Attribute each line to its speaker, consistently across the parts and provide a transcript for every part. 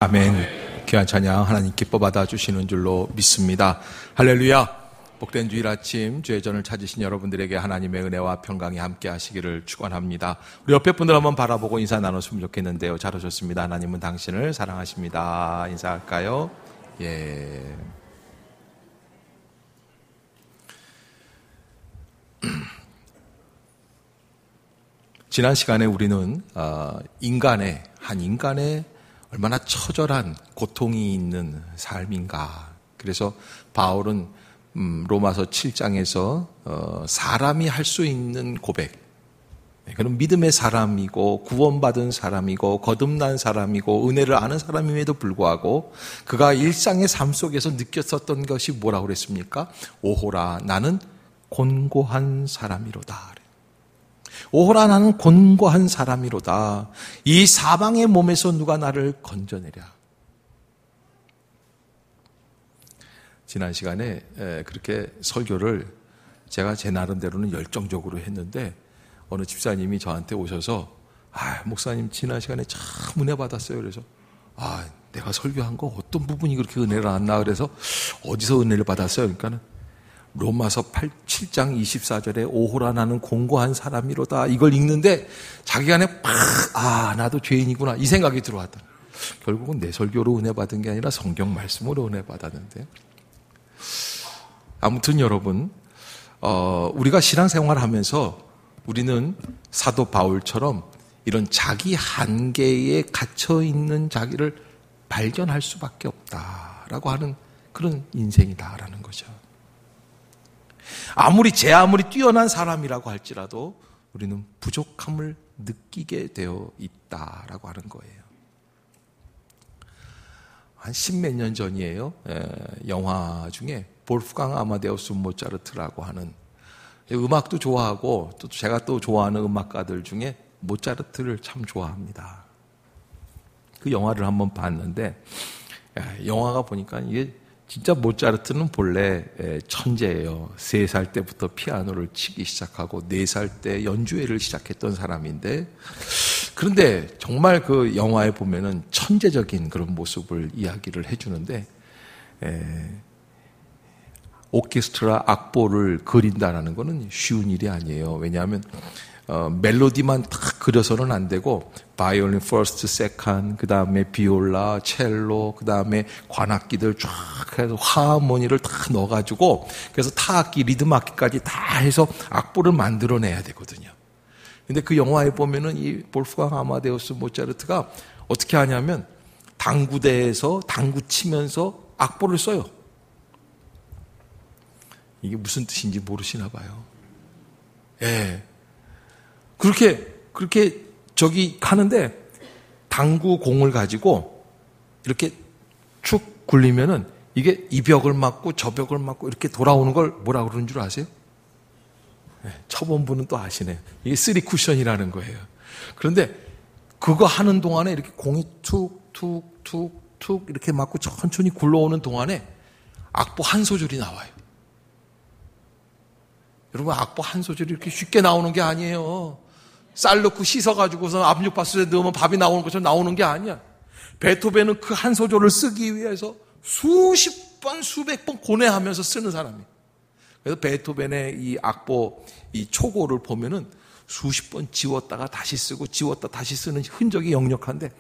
Speaker 1: 아멘. 귀한 찬양 하나님 기뻐 받아주시는 줄로 믿습니다. 할렐루야. 복된 주일 아침 주의 전을 찾으신 여러분들에게 하나님의 은혜와 평강이 함께 하시기를 축원합니다. 우리 옆에 분들 한번 바라보고 인사 나눴으면 좋겠는데요. 잘 오셨습니다. 하나님은 당신을 사랑하십니다. 인사할까요? 예. 지난 시간에 우리는 한 인간의 얼마나 처절한 고통이 있는 삶인가. 그래서 바울은 로마서 7장에서 사람이 할 수 있는 고백, 그는 믿음의 사람이고 구원받은 사람이고 거듭난 사람이고 은혜를 아는 사람임에도 불구하고 그가 일상의 삶 속에서 느꼈었던 것이 뭐라고 그랬습니까? 오호라 나는 곤고한 사람이로다. 오호라 나는 곤고한 사람이로다. 이 사방의 몸에서 누가 나를 건져내랴. 지난 시간에 그렇게 설교를 제가 제 나름대로는 열정적으로 했는데 어느 집사님이 저한테 오셔서 목사님 지난 시간에 참 은혜 받았어요. 그래서 내가 설교한 거 어떤 부분이 그렇게 은혜를 받았나 그래서 어디서 은혜를 받았어요? 그러니까는 로마서 7장 24절에 오호라 나는 공고한 사람이로다 이걸 읽는데 자기 안에 나도 죄인이구나 이 생각이 들어왔다. 결국은 내 설교로 은혜 받은 게 아니라 성경 말씀으로 은혜 받았는데 아무튼 여러분 우리가 신앙생활을 하면서 우리는 사도 바울처럼 이런 자기 한계에 갇혀있는 자기를 발견할 수밖에 없다라고 하는 그런 인생이다라는 거죠. 아무리 뛰어난 사람이라고 할지라도 우리는 부족함을 느끼게 되어 있다라고 하는 거예요. 한 10몇 년 전이에요. 영화 중에 볼프강 아마데우스 모차르트라고 하는 음악도 좋아하고 또 제가 또 좋아하는 음악가들 중에 모차르트를 참 좋아합니다. 그 영화를 한번 봤는데 영화가 보니까 이게 진짜 모차르트는 본래 천재예요. 3살 때부터 피아노를 치기 시작하고 4살 때 연주회를 시작했던 사람인데 그런데 정말 그 영화에 보면은 천재적인 그런 모습을 이야기를 해주는데 오케스트라 악보를 그린다라는 것은 쉬운 일이 아니에요. 왜냐하면 멜로디만 딱 그려서는 안 되고 바이올린 퍼스트, 세컨드, 그 다음에 비올라, 첼로, 그 다음에 관악기들 쫙 해서 하모니를 다 넣어가지고 그래서 타악기, 리듬악기까지 다 해서 악보를 만들어내야 되거든요. 근데 그 영화에 보면은 이 볼프강 아마데우스 모차르트가 어떻게 하냐면 당구대에서 당구 치면서 악보를 써요. 이게 무슨 뜻인지 모르시나 봐요. 예. 그렇게 저기 하는데 당구 공을 가지고 이렇게 축 굴리면은 이게 이 벽을 맞고 저 벽을 맞고 이렇게 돌아오는 걸 뭐라 그러는 줄 아세요? 네, 쳐본 분은 또 아시네요. 이게 3쿠션이라는 거예요. 그런데 그거 하는 동안에 이렇게 공이 툭툭툭툭 이렇게 맞고 천천히 굴러오는 동안에 악보 한 소절이 나와요. 여러분 악보 한 소절이 이렇게 쉽게 나오는 게 아니에요. 쌀 넣고 씻어가지고서 압력밥솥에 넣으면 밥이 나오는 것처럼 나오는 게 아니야. 베토벤은 그 한 소절을 쓰기 위해서 수십 번, 수백 번 고뇌하면서 쓰는 사람이에요. 그래서 베토벤의 이 악보, 이 초고를 보면은 수십 번 지웠다가 다시 쓰고 지웠다 다시 쓰는 흔적이 역력한데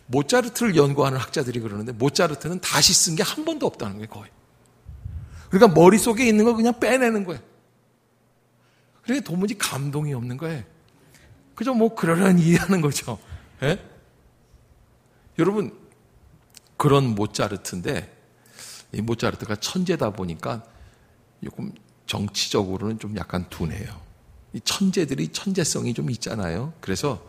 Speaker 1: 모차르트를 연구하는 학자들이 그러는데 모차르트는 다시 쓴 게 한 번도 없다는 거예요, 거의. 그러니까 머릿속에 있는 걸 그냥 빼내는 거예요. 그러니까 도무지 감동이 없는 거예요. 그저 그러려니 이해하는 거죠. 예? 여러분, 그런 모차르트인데, 이 모차르트가 천재다 보니까 조금 정치적으로는 좀 약간 둔해요. 이 천재들이 천재성이 좀 있잖아요. 그래서,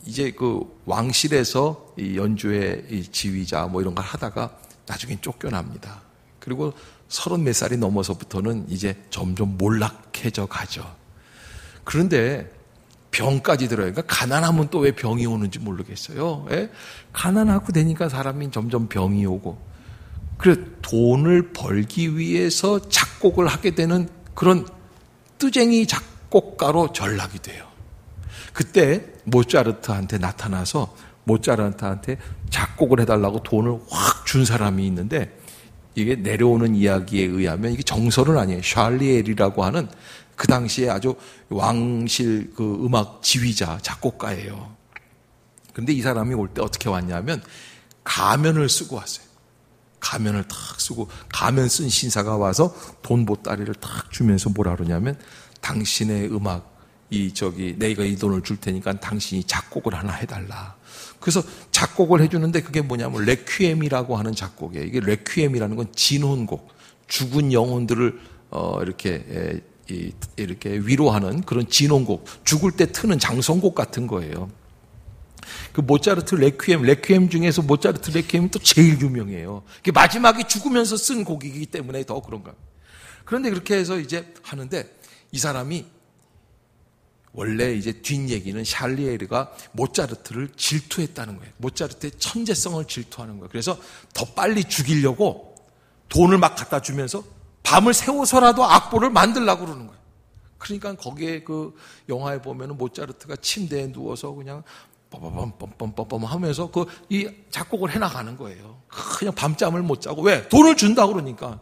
Speaker 1: 이제 그 왕실에서 이 연주회 이 지휘자 이런 걸 하다가 나중엔 쫓겨납니다. 그리고 34살이 넘어서부터는 이제 점점 몰락해져 가죠. 그런데 병까지 들어요. 그러니까 가난하면 또 왜 병이 오는지 모르겠어요. 예? 가난하고 되니까 사람이 점점 병이 오고. 그래 돈을 벌기 위해서 작곡을 하게 되는 그런 뜨쟁이 작곡가로 전락이 돼요. 그때 모차르트한테 나타나서 모차르트한테 작곡을 해달라고 돈을 확 준 사람이 있는데, 이게 내려오는 이야기에 의하면 이게 정설은 아니에요. 샬리에리라고 하는 그 당시에 아주 왕실 그 음악 지휘자, 작곡가예요. 근데 이 사람이 올 때 어떻게 왔냐면 가면을 쓰고 왔어요. 가면을 탁 쓰고, 가면 쓴 신사가 와서 돈 보따리를 탁 주면서 뭐라 그러냐면, 당신의 음악, 내가 이 돈을 줄 테니까 당신이 작곡을 하나 해달라. 그래서 작곡을 해주는데 그게 뭐냐면 레퀴엠이라고 하는 작곡이에요. 이게 레퀴엠이라는 건 진혼곡, 죽은 영혼들을 이렇게 위로하는 그런 진혼곡, 죽을 때 트는 장성곡 같은 거예요. 그 모차르트 레퀴엠 중에서 모차르트 레퀴엠이 또 제일 유명해요. 마지막에 죽으면서 쓴 곡이기 때문에 더 그런가. 그런데 그렇게 해서 이제 하는데, 이 사람이 원래 이제 뒷얘기는 샬리에르가 모차르트를 질투했다는 거예요. 모차르트의 천재성을 질투하는 거예요. 그래서 더 빨리 죽이려고 돈을 막 갖다 주면서 밤을 새워서라도 악보를 만들려고 그러는 거예요. 그러니까 거기에 그 영화에 보면은 모차르트가 침대에 누워서 그냥 뻔뻔뻔뻔뻔 하면서 이 작곡을 해나가는 거예요. 그냥 밤잠을 못 자고. 왜? 돈을 준다고 그러니까.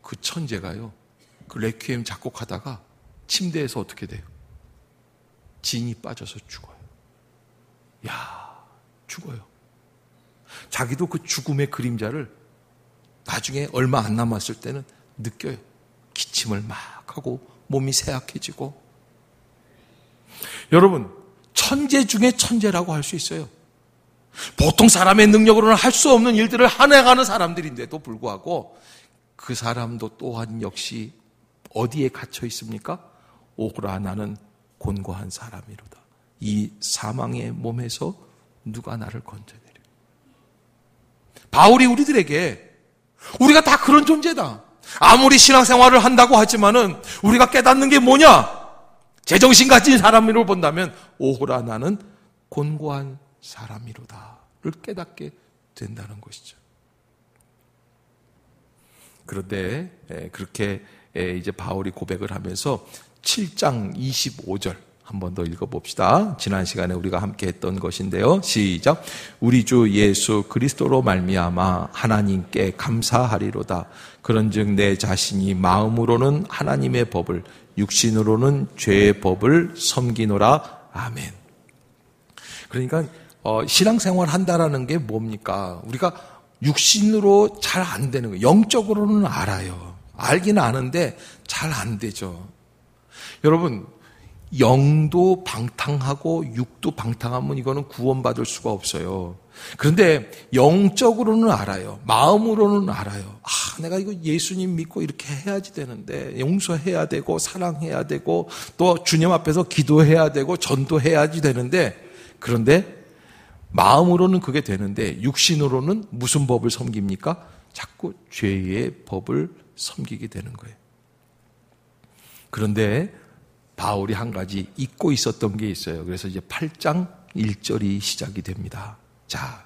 Speaker 1: 그 천재가요, 그 레퀴엠 작곡하다가 침대에서 어떻게 돼요? 진이 빠져서 죽어요. 죽어요. 자기도 그 죽음의 그림자를 나중에 얼마 안 남았을 때는 느껴요. 기침을 막 하고 몸이 쇠약해지고. 여러분, 천재 중에 천재라고 할 수 있어요. 보통 사람의 능력으로는 할 수 없는 일들을 해내가는 사람들인데도 불구하고 그 사람도 또한 역시 어디에 갇혀 있습니까? 오호라, 나는 곤고한 사람이로다. 이 사망의 몸에서 누가 나를 건져내려. 바울이 우리들에게, 우리가 다 그런 존재다. 아무리 신앙생활을 한다고 하지만은 우리가 깨닫는 게 뭐냐? 제정신 가진 사람으로 본다면 오호라, 나는 곤고한 사람이로다를 깨닫게 된다는 것이죠. 그런데 그렇게 이제 바울이 고백을 하면서 7장 25절 한 번 더 읽어봅시다. 지난 시간에 우리가 함께 했던 것인데요. 시작. 우리 주 예수 그리스도로 말미암아 하나님께 감사하리로다. 그런즉 내 자신이 마음으로는 하나님의 법을, 육신으로는 죄의 법을 섬기노라. 아멘. 그러니까 신앙생활 한다라는 게 뭡니까? 우리가 육신으로 잘 안 되는 거예요. 영적으로는 알아요. 알긴 아는데 잘 안 되죠. 여러분, 영도 방탕하고 육도 방탕하면 이거는 구원받을 수가 없어요. 그런데 영적으로는 알아요. 마음으로는 알아요. 내가 이거 예수님 믿고 이렇게 해야지 되는데, 용서해야 되고 사랑해야 되고 또 주님 앞에서 기도해야 되고 전도해야지 되는데, 그런데 마음으로는 그게 되는데 육신으로는 무슨 법을 섬깁니까? 자꾸 죄의 법을 섬기게 되는 거예요. 그런데 바울이 한 가지 잊고 있었던 게 있어요. 그래서 이제 8장 1절이 시작이 됩니다. 자,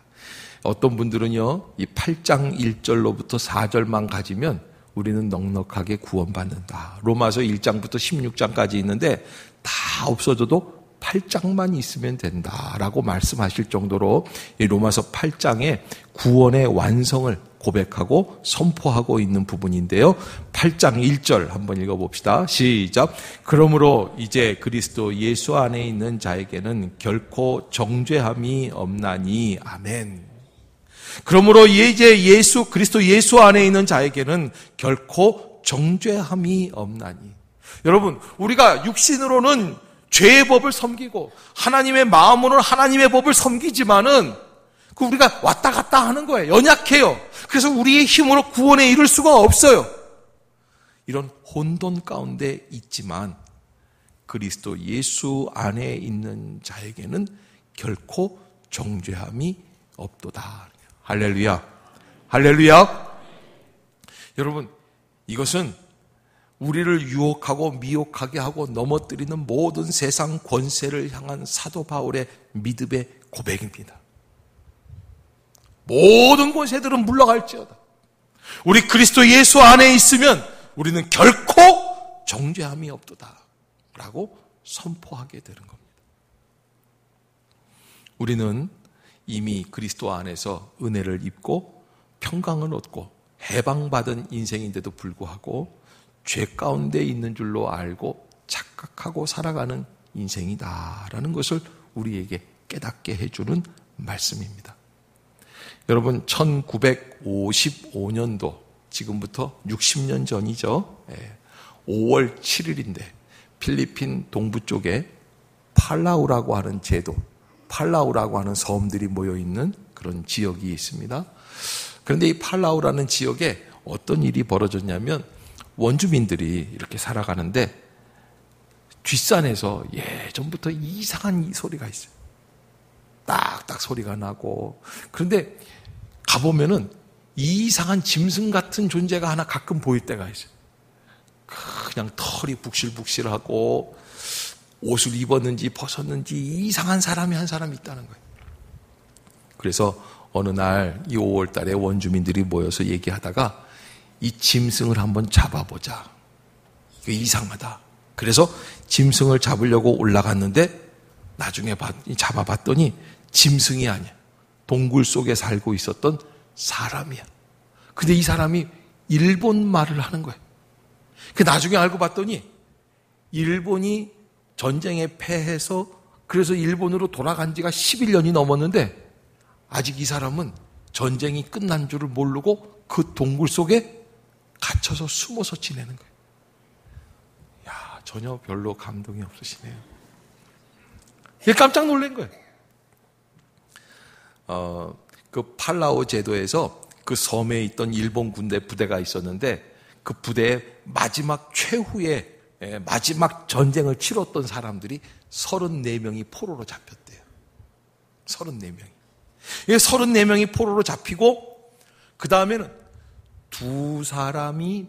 Speaker 1: 어떤 분들은요, 이 8장 1절로부터 4절만 가지면 우리는 넉넉하게 구원받는다. 로마서 1장부터 16장까지 있는데 다 없어져도 8장만 있으면 된다라고 말씀하실 정도로 이 로마서 8장에 구원의 완성을 고백하고 선포하고 있는 부분인데요. 8장 1절 한번 읽어봅시다. 시작. 그러므로 이제 그리스도 예수 안에 있는 자에게는 결코 정죄함이 없나니. 아멘. 그러므로 이제 그리스도 예수 안에 있는 자에게는 결코 정죄함이 없나니. 여러분, 우리가 육신으로는 죄의 법을 섬기고 하나님의 마음으로는 하나님의 법을 섬기지만은 우리가 왔다 갔다 하는 거예요. 연약해요. 그래서 우리의 힘으로 구원에 이를 수가 없어요. 이런 혼돈 가운데 있지만 그리스도 예수 안에 있는 자에게는 결코 정죄함이 없도다. 할렐루야. 할렐루야. 여러분, 이것은 우리를 유혹하고 미혹하게 하고 넘어뜨리는 모든 세상 권세를 향한 사도 바울의 믿음의 고백입니다. 모든 권세들은 물러갈지어다. 우리 그리스도 예수 안에 있으면 우리는 결코 정죄함이 없도다 라고 선포하게 되는 겁니다. 우리는 이미 그리스도 안에서 은혜를 입고 평강을 얻고 해방받은 인생인데도 불구하고 죄 가운데 있는 줄로 알고 착각하고 살아가는 인생이다라는 것을 우리에게 깨닫게 해주는 말씀입니다. 여러분, 1955년도, 지금부터 60년 전이죠. 5월 7일인데 필리핀 동부 쪽에 팔라우라고 하는 제도, 팔라우라고 하는 섬들이 모여있는 그런 지역이 있습니다. 그런데 이 팔라우라는 지역에 어떤 일이 벌어졌냐면 원주민들이 이렇게 살아가는데 뒷산에서 예전부터 이상한 소리가 있어요. 딱딱 소리가 나고, 그런데 가보면은 이상한 짐승 같은 존재가 하나 가끔 보일 때가 있어요. 그냥 털이 북실북실하고 옷을 입었는지 벗었는지 이상한 사람이 한 사람이 있다는 거예요. 그래서 어느 날 이 5월 달에 원주민들이 모여서 얘기하다가 이 짐승을 한번 잡아보자. 이거 이상하다. 그래서 짐승을 잡으려고 올라갔는데 나중에 잡아봤더니 짐승이 아니야. 동굴 속에 살고 있었던 사람이야. 근데 이 사람이 일본 말을 하는 거예요. 나중에 알고 봤더니 일본이 전쟁에 패해서 그래서 일본으로 돌아간 지가 11년이 넘었는데 아직 이 사람은 전쟁이 끝난 줄을 모르고 그 동굴 속에 갇혀서 숨어서 지내는 거예요. 야, 전혀 별로 감동이 없으시네요. 깜짝 놀란 거예요. 그 팔라우 제도에서 그 섬에 있던 일본 군대 부대가 있었는데 그 부대의 마지막 최후의 마지막 전쟁을 치렀던 사람들이 34명이 포로로 잡혔대요. 34명이. 이 34명이 포로로 잡히고 그 다음에는 두 사람이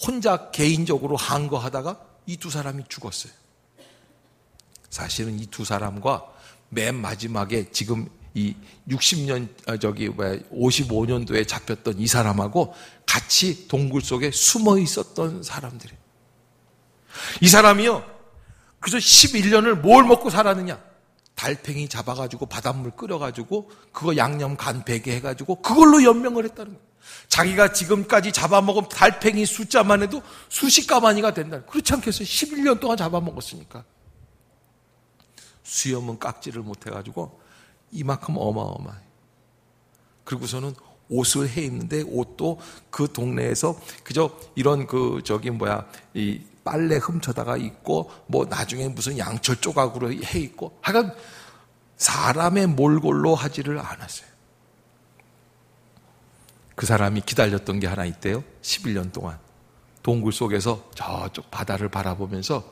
Speaker 1: 혼자 개인적으로 항거하다가 이 두 사람이 죽었어요. 사실은 이 두 사람과 맨 마지막에 지금 이 55년도에 잡혔던 이 사람하고 같이 동굴 속에 숨어 있었던 사람들이에요. 이 사람이요, 그저 11년을 뭘 먹고 살았느냐? 달팽이 잡아가지고 바닷물 끓여가지고 그거 양념 간 베게 해가지고 그걸로 연명을 했다는 거예요. 자기가 지금까지 잡아먹은 달팽이 숫자만 해도 수십 가마니가 된다. 그렇지 않겠어요? 11년 동안 잡아먹었으니까. 수염은 깎지를 못해가지고 이만큼 어마어마해. 그리고서는 옷을 해 입는데 옷도 그 동네에서 그저 이런 이 빨래 훔쳐다가 입고 뭐 나중에 무슨 양철 조각으로 해 입고 하여간 사람의 몰골로 하지를 않았어요. 그 사람이 기다렸던 게 하나 있대요. 11년 동안 동굴 속에서 저쪽 바다를 바라보면서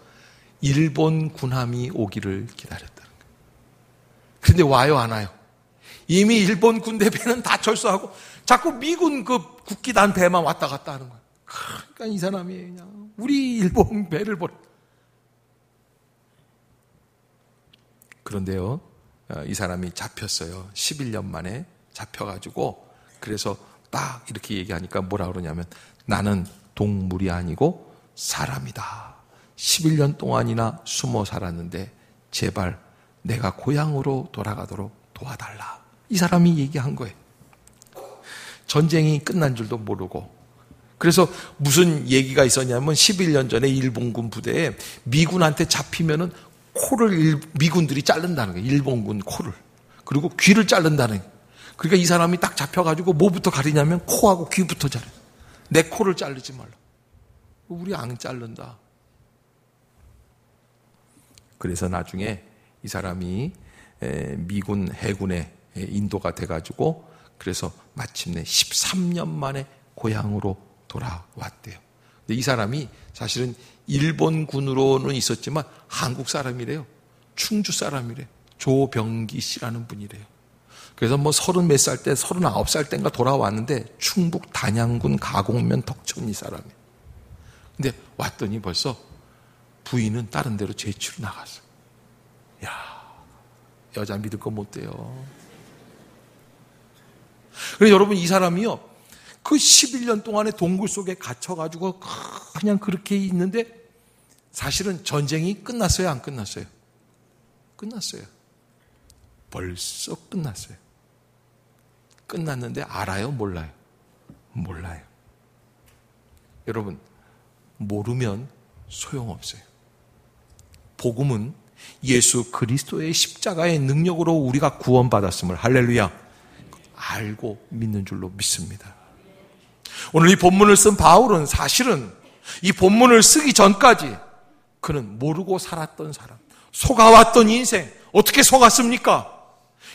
Speaker 1: 일본 군함이 오기를 기다렸다는 거예요. 그런데 와요 안 와요? 이미 일본 군대 배는 다 철수하고 자꾸 미군 그 국기단 배만 왔다 갔다 하는 거예요. 그러니까 이 사람이 그냥 우리 일본 배를 보라. 그런데요, 이 사람이 잡혔어요. 11년 만에 잡혀가지고 그래서 딱 이렇게 얘기하니까 뭐라 그러냐면 나는 동물이 아니고 사람이다. 11년 동안이나 숨어 살았는데 제발 내가 고향으로 돌아가도록 도와달라. 이 사람이 얘기한 거예요. 전쟁이 끝난 줄도 모르고. 그래서 무슨 얘기가 있었냐면 11년 전에 일본군 부대에 미군한테 잡히면은 코를 미군들이 자른다는 거예요. 일본군 코를. 그리고 귀를 자른다는 거예요. 그러니까 이 사람이 딱 잡혀가지고 뭐부터 가리냐면 코하고 귀부터 자르. 내 코를 자르지 말라. 우리 안 자른다. 그래서 나중에 이 사람이 미군 해군에 인도가 돼가지고 그래서 마침내 13년 만에 고향으로 돌아왔대요. 근데 이 사람이 사실은 일본군으로는 있었지만 한국 사람이래요. 충주 사람이래요. 조병기 씨라는 분이래요. 그래서 뭐 30몇 살 때, 39살 때인가 돌아왔는데 충북 단양군 가곡면 덕천리 사람이에요. 근데 왔더니 벌써 부인은 다른 데로 제치로 나갔어. 야, 여자 믿을 거 못 돼요. 그래서 여러분 이 사람이요, 그 11년 동안의 동굴 속에 갇혀가지고 그냥 그렇게 있는데 사실은 전쟁이 끝났어요, 안 끝났어요? 끝났어요. 벌써 끝났어요. 끝났는데 알아요? 몰라요? 몰라요. 여러분, 모르면 소용없어요. 복음은 예수 그리스도의 십자가의 능력으로 우리가 구원받았음을, 할렐루야, 알고 믿는 줄로 믿습니다. 오늘 이 본문을 쓴 바울은 사실은 이 본문을 쓰기 전까지 그는 모르고 살았던 사람, 속아왔던 인생, 어떻게 속았습니까?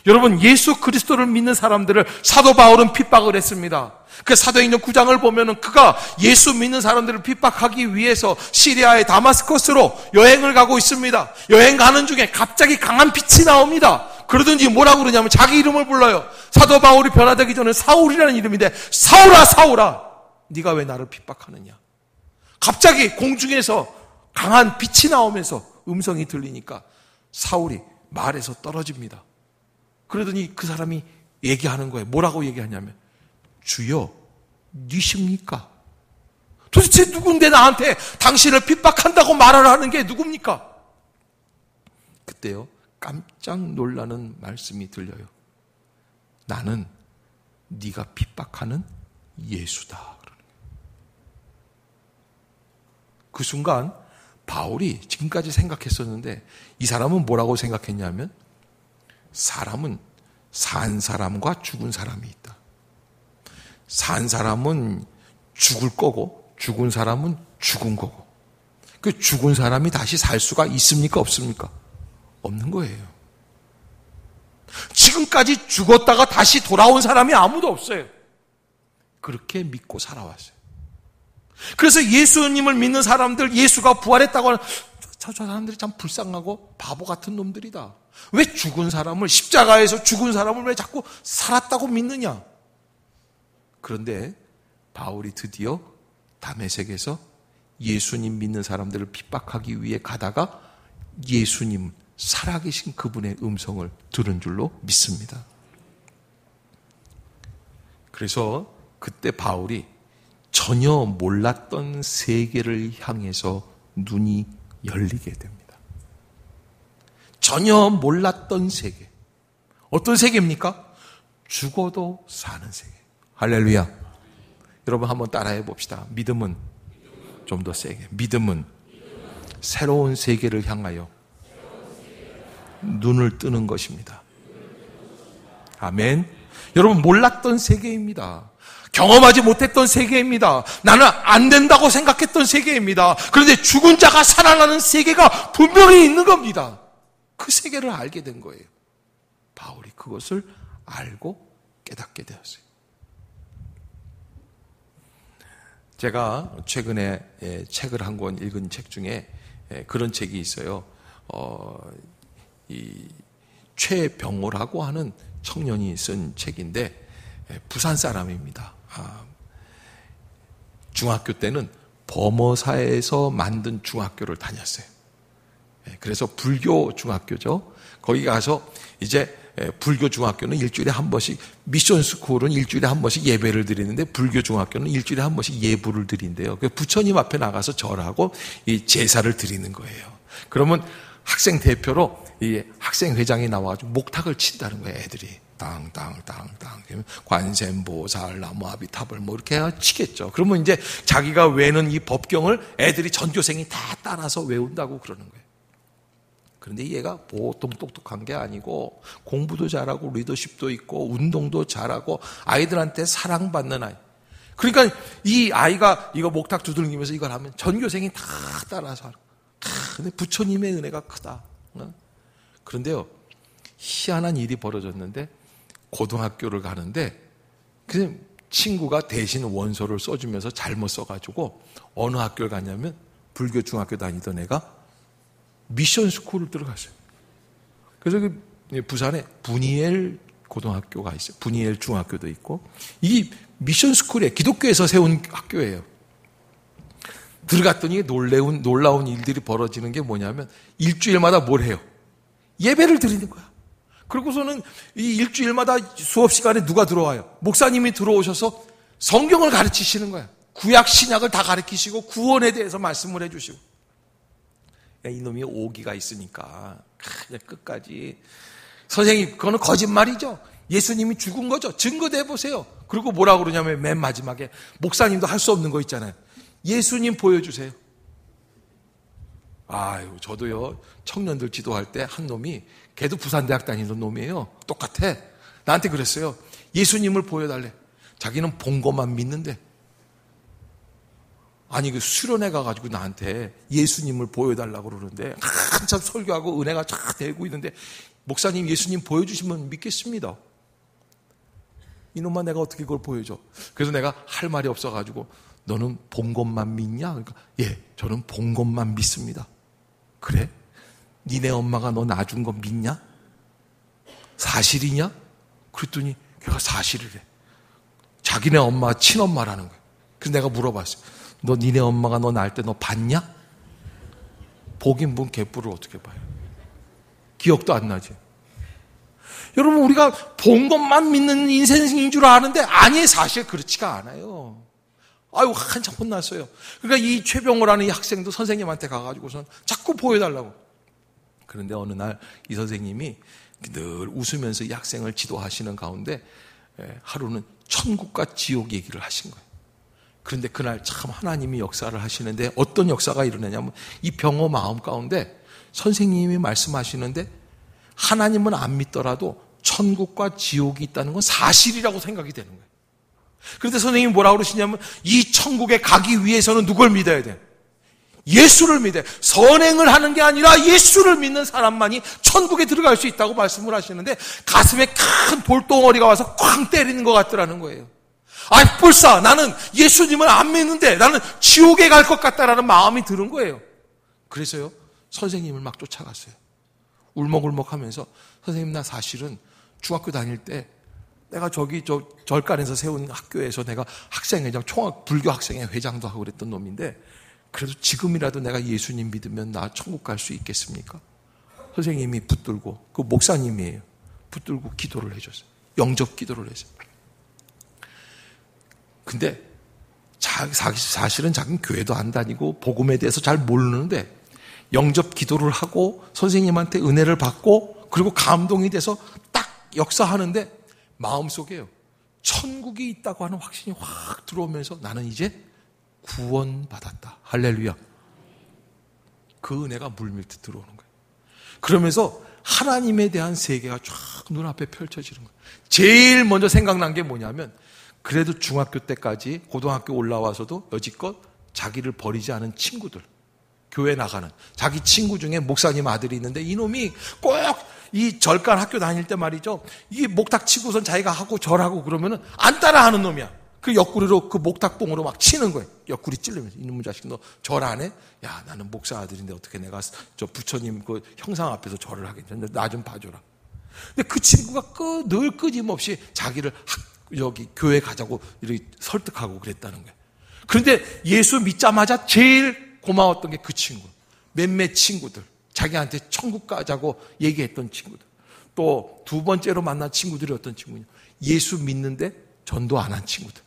Speaker 1: 여러분, 예수 그리스도를 믿는 사람들을 사도 바울은 핍박을 했습니다. 그 사도행전 9장을 보면은 그가 예수 믿는 사람들을 핍박하기 위해서 시리아의 다마스커스로 여행을 가고 있습니다. 여행 가는 중에 갑자기 강한 빛이 나옵니다. 그러든지 뭐라고 그러냐면 자기 이름을 불러요. 사도 바울이 변화되기 전에 사울이라는 이름인데, 사울아 사울아 네가 왜 나를 핍박하느냐. 갑자기 공중에서 강한 빛이 나오면서 음성이 들리니까 사울이 말에서 떨어집니다. 그러더니 그 사람이 얘기하는 거예요. 뭐라고 얘기하냐면, 주여 니십니까? 도대체 누군데 나한테 당신을 핍박한다고 말을 하는 게 누굽니까? 그때요, 깜짝 놀라는 말씀이 들려요. 나는 네가 핍박하는 예수다. 그러는 거예요. 그 순간 바울이 지금까지 생각했었는데, 이 사람은 뭐라고 생각했냐면, 사람은 산 사람과 죽은 사람이 있다. 산 사람은 죽을 거고 죽은 사람은 죽은 거고, 그 죽은 사람이 다시 살 수가 있습니까? 없습니까? 없는 거예요. 지금까지 죽었다가 다시 돌아온 사람이 아무도 없어요. 그렇게 믿고 살아왔어요. 그래서 예수님을 믿는 사람들, 예수가 부활했다고 하는 저 사람들이 참 불쌍하고 바보 같은 놈들이다. 왜 죽은 사람을, 십자가에서 죽은 사람을 왜 자꾸 살았다고 믿느냐? 그런데 바울이 드디어 다메섹에서 예수님 믿는 사람들을 핍박하기 위해 가다가 예수님, 살아계신 그분의 음성을 들은 줄로 믿습니다. 그래서 그때 바울이 전혀 몰랐던 세계를 향해서 눈이 열리게 됩니다. 전혀 몰랐던 세계. 어떤 세계입니까? 죽어도 사는 세계. 할렐루야. 여러분 한번 따라해 봅시다. 믿음은 좀 더 세게. 믿음은 새로운 세계를 향하여 눈을 뜨는 것입니다. 아멘. 여러분, 몰랐던 세계입니다. 경험하지 못했던 세계입니다. 나는 안 된다고 생각했던 세계입니다. 그런데 죽은 자가 살아나는 세계가 분명히 있는 겁니다. 그 세계를 알게 된 거예요. 바울이 그것을 알고 깨닫게 되었어요. 제가 최근에 책을 한 권 읽은 책 중에 그런 책이 있어요. 이 최병호라고 하는 청년이 쓴 책인데, 부산 사람입니다. 중학교 때는 범어사에서 만든 중학교를 다녔어요. 그래서 불교 중학교죠. 거기 가서 이제 불교 중학교는 일주일에 한 번씩, 미션 스쿨은 일주일에 한 번씩 예배를 드리는데 불교 중학교는 일주일에 한 번씩 예불을 드린대요. 부처님 앞에 나가서 절하고 이 제사를 드리는 거예요. 그러면 학생 대표로 이 학생회장이 나와가지고 목탁을 친다는 거예요, 애들이. 땅땅땅땅 관세음보살 나무아비탑을 뭐 이렇게 치겠죠. 그러면 이제 자기가 외는 이 법경을 애들이 전교생이 다 따라서 외운다고 그러는 거예요. 그런데 얘가 보통 똑똑한 게 아니고 공부도 잘하고 리더십도 있고 운동도 잘하고 아이들한테 사랑받는 아이. 그러니까 이 아이가 이거 목탁 두들기면서 이걸 하면 전교생이 다 따라서 하는. 근데 부처님의 은혜가 크다. 그런데요, 희한한 일이 벌어졌는데, 고등학교를 가는데 그 친구가 대신 원서를 써주면서 잘못 써가지고 어느 학교를 갔냐면 불교 중학교 다니던 애가 미션 스쿨을 들어갔어요. 그래서 그 부산에 분이엘 고등학교가 있어요. 분이엘 중학교도 있고, 이 미션 스쿨에 기독교에서 세운 학교예요. 들어갔더니 놀라운 일들이 벌어지는 게 뭐냐면 일주일마다 뭘 해요? 예배를 드리는 거야. 그리고서는 이 일주일마다 수업 시간에 누가 들어와요? 목사님이 들어오셔서 성경을 가르치시는 거야. 구약 신약을 다 가르치시고 구원에 대해서 말씀을 해주시고. 이놈이 오기가 있으니까 그냥 끝까지 선생님, 그거는 거짓말이죠. 예수님이 죽은 거죠. 증거 내보세요. 그리고 뭐라고 그러냐면 맨 마지막에 목사님도 할 수 없는 거 있잖아요. 예수님 보여주세요. 아유, 저도요, 청년들 지도할 때 한 놈이, 걔도 부산대학 다니던 놈이에요. 똑같아. 나한테 그랬어요. 예수님을 보여달래. 자기는 본 것만 믿는데. 아니, 그 수련회 가가지고 나한테 예수님을 보여달라고 그러는데, 한참 설교하고 은혜가 쫙 되고 있는데, 목사님 예수님 보여주시면 믿겠습니다. 이놈만 내가 어떻게 그걸 보여줘? 그래서 내가 할 말이 없어가지고, 너는 본 것만 믿냐? 그러니까, 예, 저는 본 것만 믿습니다. 그래? 니네 엄마가 너 낳아준 거 믿냐? 사실이냐? 그랬더니 걔가 사실이래. 자기네 엄마 친엄마라는 거야. 그래서 내가 물어봤어요. 너 니네 엄마가 너 낳을 때 너 봤냐? 보긴 본 개뿔을 어떻게 봐요? 기억도 안 나지. 여러분, 우리가 본 것만 믿는 인생인 줄 아는데 아니, 사실 그렇지가 않아요. 아유, 한참 혼났어요. 그러니까 이 최병호라는 이 학생도 선생님한테 가가지고선 자꾸 보여달라고. 그런데 어느 날 이 선생님이 늘 웃으면서 이 학생을 지도하시는 가운데 하루는 천국과 지옥 얘기를 하신 거예요. 그런데 그날 참 하나님이 역사를 하시는데 어떤 역사가 일어나냐면 이 병호 마음 가운데 선생님이 말씀하시는데 하나님은 안 믿더라도 천국과 지옥이 있다는 건 사실이라고 생각이 되는 거예요. 그런데 선생님이 뭐라고 그러시냐면 이 천국에 가기 위해서는 누굴 믿어야 돼? 예수를 믿어야 돼. 선행을 하는 게 아니라 예수를 믿는 사람만이 천국에 들어갈 수 있다고 말씀을 하시는데 가슴에 큰 돌덩어리가 와서 쾅 때리는 것 같더라는 거예요. 아이, 불사, 나는 예수님을 안 믿는데 나는 지옥에 갈 것 같다라는 마음이 드는 거예요. 그래서요, 선생님을 막 쫓아갔어요. 울먹울먹 하면서, 선생님, 나 사실은 중학교 다닐 때 내가 저기 절간에서 세운 학교에서 내가 학생회장, 불교 학생회 회장도 하고 그랬던 놈인데 그래도 지금이라도 내가 예수님 믿으면 나 천국 갈 수 있겠습니까? 선생님이 붙들고, 그 목사님이에요. 붙들고 기도를 해줬어요. 영접 기도를 했어요. 근데 사실은 자기는 교회도 안 다니고 복음에 대해서 잘 모르는데 영접 기도를 하고 선생님한테 은혜를 받고 그리고 감동이 돼서 딱 역사하는데 마음속에요, 천국이 있다고 하는 확신이 확 들어오면서 나는 이제 구원받았다. 할렐루야. 그 은혜가 물밀듯 들어오는 거예요. 그러면서 하나님에 대한 세계가 쫙 눈앞에 펼쳐지는 거예요. 제일 먼저 생각난 게 뭐냐면 그래도 중학교 때까지 고등학교 올라와서도 여지껏 자기를 버리지 않은 친구들, 교회 나가는 자기 친구 중에 목사님 아들이 있는데 이놈이 꼭 이 절간 학교 다닐 때 말이죠, 이 목탁 치고선 자기가 하고 절하고 그러면은 안 따라하는 놈이야. 그 옆구리로 그 목탁봉으로 막 치는 거예요. 옆구리 찔르면서. 이놈의 자식 너 절 안 해? 야, 나는 목사 아들인데 어떻게 내가 저 부처님 그 형상 앞에서 절을 하겠냐. 나 좀 봐줘라. 근데 그 친구가 늘 끊임없이 자기를 여기 교회 가자고 이렇게 설득하고 그랬다는 거예요. 그런데 예수 믿자마자 제일 고마웠던 게 그 친구. 몇몇 친구들. 자기한테 천국 가자고 얘기했던 친구들. 또 두 번째로 만난 친구들이 어떤 친구냐. 예수 믿는데 전도 안 한 친구들.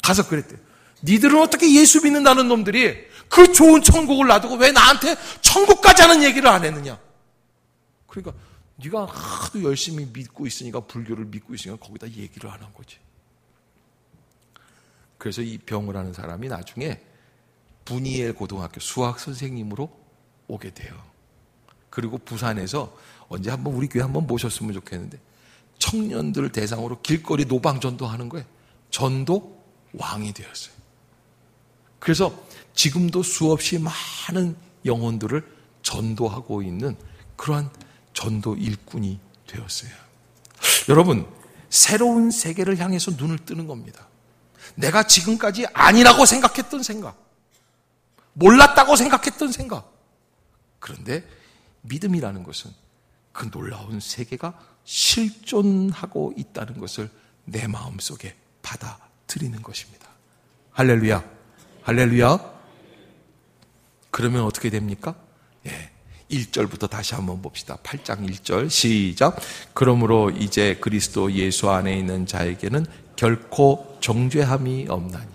Speaker 1: 가서 그랬대요. 니들은 어떻게 예수 믿는다는 놈들이 그 좋은 천국을 놔두고 왜 나한테 천국 가자는 얘기를 안 했느냐. 그러니까 네가 하도 열심히 믿고 있으니까, 불교를 믿고 있으니까 거기다 얘기를 안 한 거지. 그래서 이 병우라는 사람이 나중에 분이엘 고등학교 수학 선생님으로 오게 돼요. 그리고 부산에서 언제 한번 우리 교회 한번 모셨으면 좋겠는데 청년들 대상으로 길거리 노방 전도하는 거예요. 전도 왕이 되었어요. 그래서 지금도 수없이 많은 영혼들을 전도하고 있는 그러한 전도 일꾼이 되었어요. 여러분, 새로운 세계를 향해서 눈을 뜨는 겁니다. 내가 지금까지 아니라고 생각했던 생각, 몰랐다고 생각했던 생각. 그런데 믿음이라는 것은 그 놀라운 세계가 실존하고 있다는 것을 내 마음속에 받아들이는 것입니다. 할렐루야. 할렐루야. 그러면 어떻게 됩니까? 1절부터 다시 한번 봅시다. 8장 1절 시작. 그러므로 이제 그리스도 예수 안에 있는 자에게는 결코 정죄함이 없나니.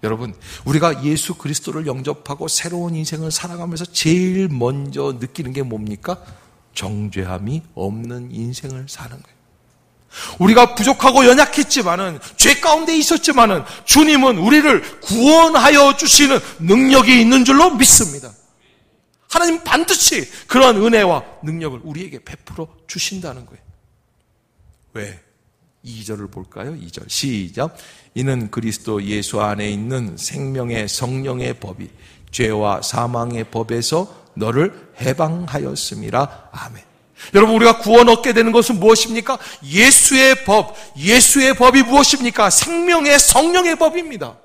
Speaker 1: 여러분, 우리가 예수 그리스도를 영접하고 새로운 인생을 살아가면서 제일 먼저 느끼는 게 뭡니까? 정죄함이 없는 인생을 사는 거예요. 우리가 부족하고 연약했지만은, 죄 가운데 있었지만은, 주님은 우리를 구원하여 주시는 능력이 있는 줄로 믿습니다. 하나님 반드시 그러한 은혜와 능력을 우리에게 베풀어 주신다는 거예요. 왜? 2절을 볼까요? 2절 시작. 이는 그리스도 예수 안에 있는 생명의 성령의 법이 죄와 사망의 법에서 너를 해방하였음이라. 아멘. 여러분, 우리가 구원 얻게 되는 것은 무엇입니까? 예수의 법, 예수의 법이 무엇입니까? 생명의 성령의 법입니다.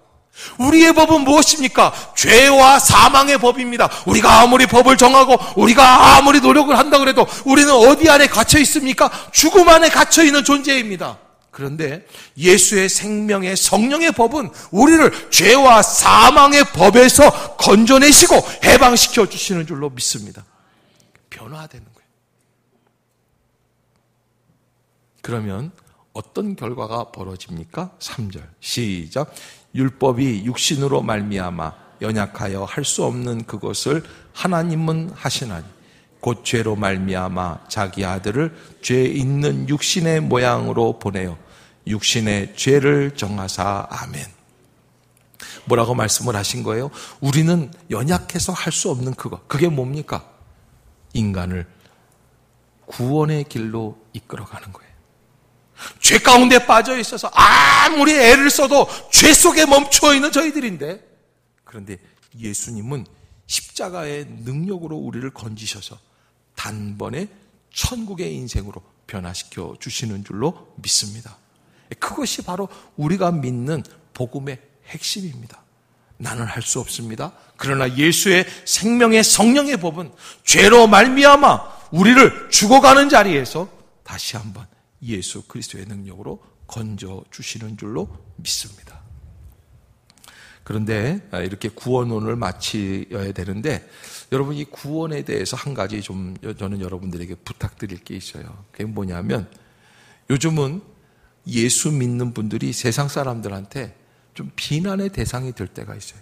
Speaker 1: 우리의 법은 무엇입니까? 죄와 사망의 법입니다. 우리가 아무리 법을 정하고 우리가 아무리 노력을 한다 그래도 우리는 어디 안에 갇혀 있습니까? 죽음 안에 갇혀 있는 존재입니다. 그런데 예수의 생명의 성령의 법은 우리를 죄와 사망의 법에서 건져내시고 해방시켜 주시는 줄로 믿습니다. 변화되는 거예요. 그러면 어떤 결과가 벌어집니까? 3절 시작. 율법이 육신으로 말미암아 연약하여 할 수 없는 그것을 하나님은 하시나니 곧 죄로 말미암아 자기 아들을 죄 있는 육신의 모양으로 보내어 육신의 죄를 정하사. 아멘. 뭐라고 말씀을 하신 거예요? 우리는 연약해서 할 수 없는 그것, 그게 뭡니까? 인간을 구원의 길로 이끌어가는 거예요. 죄 가운데 빠져 있어서 아무리 애를 써도 죄 속에 멈춰 있는 저희들인데, 그런데 예수님은 십자가의 능력으로 우리를 건지셔서 단번에 천국의 인생으로 변화시켜 주시는 줄로 믿습니다. 그것이 바로 우리가 믿는 복음의 핵심입니다. 나는 할 수 없습니다. 그러나 예수의 생명의 성령의 법은 죄로 말미암아 우리를 죽어가는 자리에서 다시 한번 예수 그리스도의 능력으로 건져주시는 줄로 믿습니다. 그런데 이렇게 구원론을 마쳐야 되는데, 여러분, 이 구원에 대해서 한 가지 좀 저는 여러분들에게 부탁드릴 게 있어요. 그게 뭐냐면, 요즘은 예수 믿는 분들이 세상 사람들한테 좀 비난의 대상이 될 때가 있어요.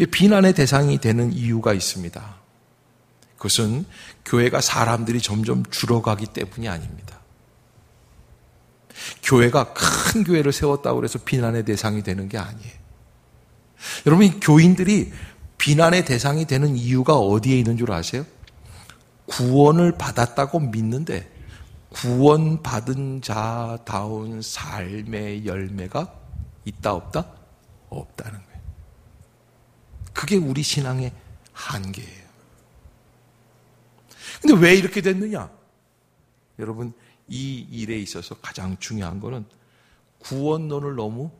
Speaker 1: 비난의 대상이 되는 이유가 있습니다. 그것은 교회가 사람들이 점점 줄어가기 때문이 아닙니다. 교회가 큰 교회를 세웠다고 해서 비난의 대상이 되는 게 아니에요. 여러분, 교인들이 비난의 대상이 되는 이유가 어디에 있는 줄 아세요? 구원을 받았다고 믿는데 구원받은 자다운 삶의 열매가 있다 없다? 없다는 거예요. 그게 우리 신앙의 한계예요. 근데 왜 이렇게 됐느냐? 여러분, 이 일에 있어서 가장 중요한 거는 구원론을 너무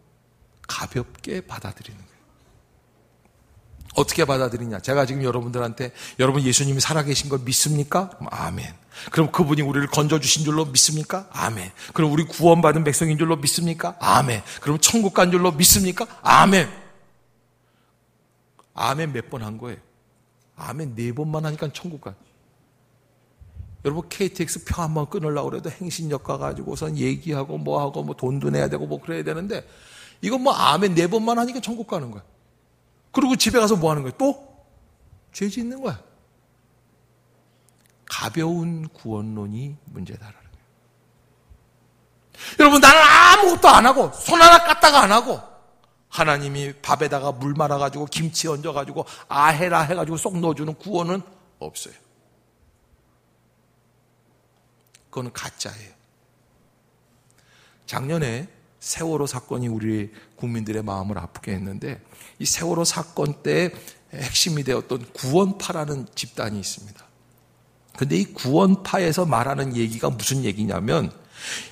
Speaker 1: 가볍게 받아들이는 거예요. 어떻게 받아들이냐? 제가 지금 여러분들한테, 여러분 예수님이 살아계신 걸 믿습니까? 아멘. 그럼 그분이 우리를 건져주신 줄로 믿습니까? 아멘. 그럼 우리 구원받은 백성인 줄로 믿습니까? 아멘. 그럼 천국 간 줄로 믿습니까? 아멘. 아멘 몇 번 한 거예요? 아멘 4번만 하니까 천국 가. 여러분, KTX 표 한 번 끊으려고 그래도 행신역 가가지고선 얘기하고 뭐하고 뭐 돈도 내야 되고 뭐 그래야 되는데, 이건 뭐 아멘 4번만 하니까 천국 가는 거야. 그리고 집에 가서 뭐 하는 거야? 또 죄 짓는 거야. 가벼운 구원론이 문제다라는 거예요. 여러분, 나는 아무것도 안 하고 손 하나 까딱 안 하고 하나님이 밥에다가 물 말아가지고 김치 얹어가지고 아해라 해가지고 쏙 넣어주는 구원은 없어요. 그거는 가짜예요. 작년에 세월호 사건이 우리 국민들의 마음을 아프게 했는데, 이 세월호 사건 때 핵심이 되었던 구원파라는 집단이 있습니다. 그런데 이 구원파에서 말하는 얘기가 무슨 얘기냐면,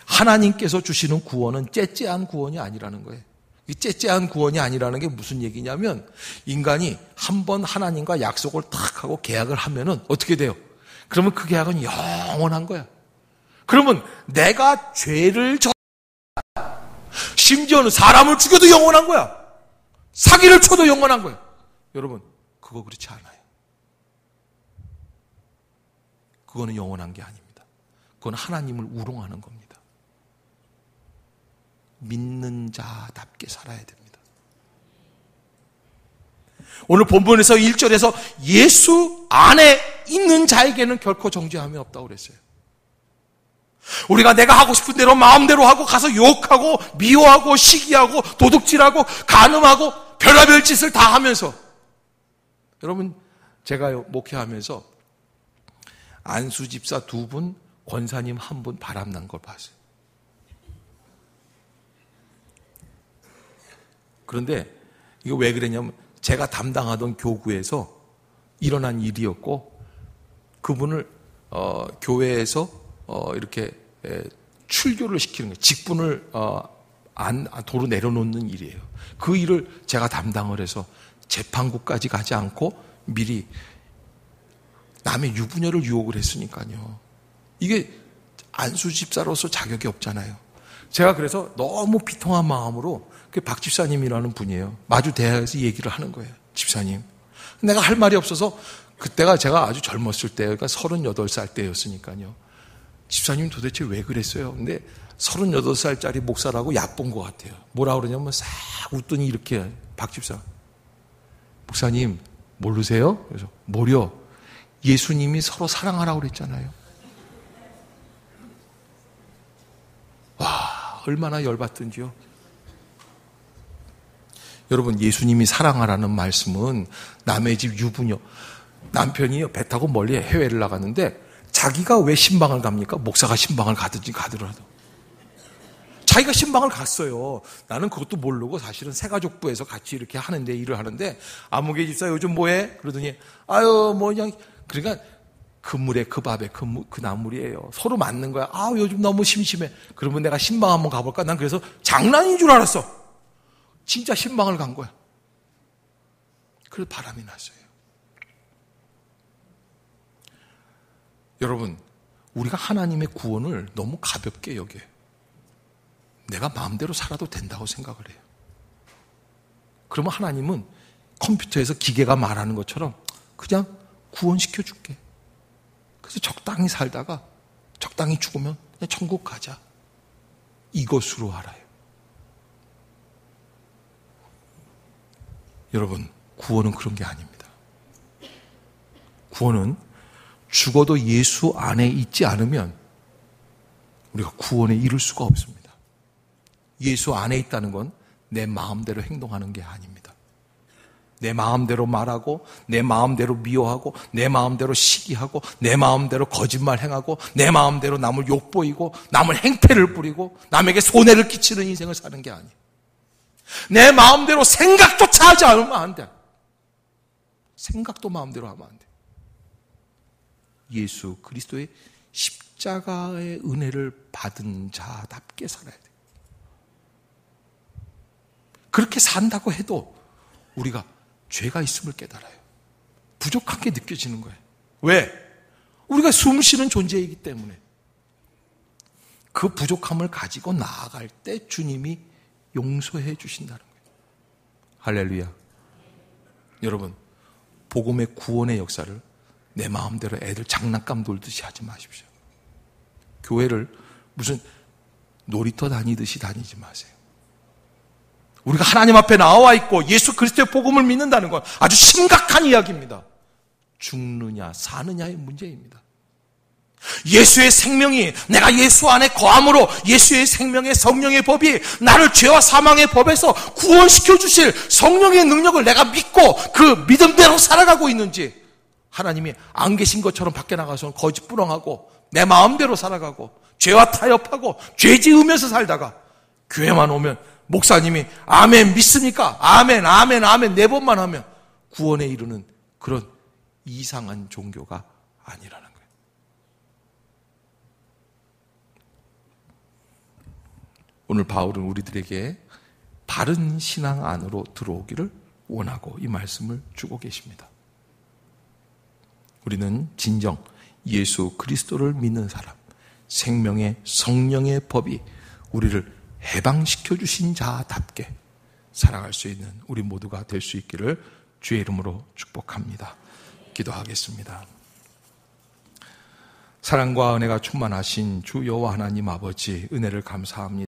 Speaker 1: 하나님께서 주시는 구원은 째째한 구원이 아니라는 거예요. 이 째째한 구원이 아니라는 게 무슨 얘기냐면, 인간이 한번 하나님과 약속을 탁 하고 계약을 하면은 어떻게 돼요? 그러면 그 계약은 영원한 거야. 그러면 내가 죄를 심지어는 사람을 죽여도 영원한 거야. 사기를 쳐도 영원한 거야. 여러분, 그거 그렇지 않아요. 그거는 영원한 게 아닙니다. 그건 하나님을 우롱하는 겁니다. 믿는 자답게 살아야 됩니다. 오늘 본문에서 1절에서 예수 안에 있는 자에게는 결코 정죄함이 없다고 그랬어요. 우리가 내가 하고 싶은 대로 마음대로 하고 가서 욕하고 미워하고 시기하고 도둑질하고 간음하고 별의별 짓을 다 하면서, 여러분, 제가 목회하면서 안수 집사 2분, 권사님 1분 바람난 걸 봤어요. 그런데 이거 왜 그랬냐면 제가 담당하던 교구에서 일어난 일이었고, 그분을 교회에서 이렇게 출교를 시키는 거예요. 직분을 도로 내려놓는 일이에요. 그 일을 제가 담당을 해서 재판국까지 가지 않고 미리 남의 유부녀를 유혹을 했으니까요. 이게 안수 집사로서 자격이 없잖아요. 제가 그래서 너무 비통한 마음으로, 박 집사님이라는 분이에요. 마주 대화해서 얘기를 하는 거예요. 집사님, 내가 할 말이 없어서, 그때가 제가 아주 젊었을 때, 그러니까 38살 때였으니까요. 집사님 도대체 왜 그랬어요? 근데 38살짜리 목사라고 얕본 것 같아요. 뭐라 그러냐면 싹 웃더니 이렇게, 박 집사, 목사님 모르세요? 그래서 뭐려? 예수님이 서로 사랑하라고 그랬잖아요. 와, 얼마나 열받든지요. 여러분, 예수님이 사랑하라는 말씀은 남의 집 유부녀, 남편이 배 타고 멀리 해외를 나갔는데 자기가 왜 신방을 갑니까? 목사가 신방을 가든지 가더라도 자기가 신방을 갔어요. 나는 그것도 모르고 사실은 새가족부에서 같이 이렇게 하는데, 일을 하는데, 아무개 집사 요즘 뭐해? 그러더니 아유 뭐 그냥, 그러니까 그 물에 그 밥에 그 나물이에요. 서로 맞는 거야. 아, 요즘 너무 심심해. 그러면 내가 신방 한번 가볼까? 난 그래서 장난인 줄 알았어. 진짜 신방을 간 거야. 그래서 바람이 났어요. 여러분, 우리가 하나님의 구원을 너무 가볍게 여겨요. 내가 마음대로 살아도 된다고 생각을 해요. 그러면 하나님은 컴퓨터에서 기계가 말하는 것처럼 그냥 구원시켜 줄게. 그래서 적당히 살다가 적당히 죽으면 그냥 천국 가자. 이것으로 알아요. 여러분, 구원은 그런 게 아닙니다. 구원은 죽어도 예수 안에 있지 않으면 우리가 구원에 이를 수가 없습니다. 예수 안에 있다는 건 내 마음대로 행동하는 게 아닙니다. 내 마음대로 말하고, 내 마음대로 미워하고, 내 마음대로 시기하고, 내 마음대로 거짓말 행하고, 내 마음대로 남을 욕보이고, 남을 행패를 부리고, 남에게 손해를 끼치는 인생을 사는 게 아니에요. 내 마음대로 생각조차 하지 않으면 안 돼. 생각도 마음대로 하면 안 돼. 예수 그리스도의 십자가의 은혜를 받은 자답게 살아야 돼. 그렇게 산다고 해도 우리가 죄가 있음을 깨달아요. 부족한 게 느껴지는 거예요. 왜? 우리가 숨 쉬는 존재이기 때문에. 그 부족함을 가지고 나아갈 때 주님이 용서해 주신다는 거예요. 할렐루야. 여러분, 복음의 구원의 역사를 내 마음대로 애들 장난감 돌듯이 하지 마십시오. 교회를 무슨 놀이터 다니듯이 다니지 마세요. 우리가 하나님 앞에 나와 있고 예수 그리스도의 복음을 믿는다는 건 아주 심각한 이야기입니다. 죽느냐 사느냐의 문제입니다. 예수의 생명이, 내가 예수 안에 거함으로 예수의 생명의 성령의 법이 나를 죄와 사망의 법에서 구원시켜 주실 성령의 능력을 내가 믿고 그 믿음대로 살아가고 있는지, 하나님이 안 계신 것처럼 밖에 나가서 거짓부렁하고 내 마음대로 살아가고 죄와 타협하고 죄 지으면서 살다가 교회만 오면 목사님이 아멘 믿습니까? 아멘 아멘 아멘 4번만 하면 구원에 이르는 그런 이상한 종교가 아니라는 거예요. 오늘 바울은 우리들에게 바른 신앙 안으로 들어오기를 원하고 이 말씀을 주고 계십니다. 우리는 진정 예수 그리스도를 믿는 사람, 생명의 성령의 법이 우리를 해방시켜 주신 자답게 살아갈 수 있는 우리 모두가 될 수 있기를 주의 이름으로 축복합니다. 기도하겠습니다. 사랑과 은혜가 충만하신 주 여호와 하나님 아버지, 은혜를 감사합니다.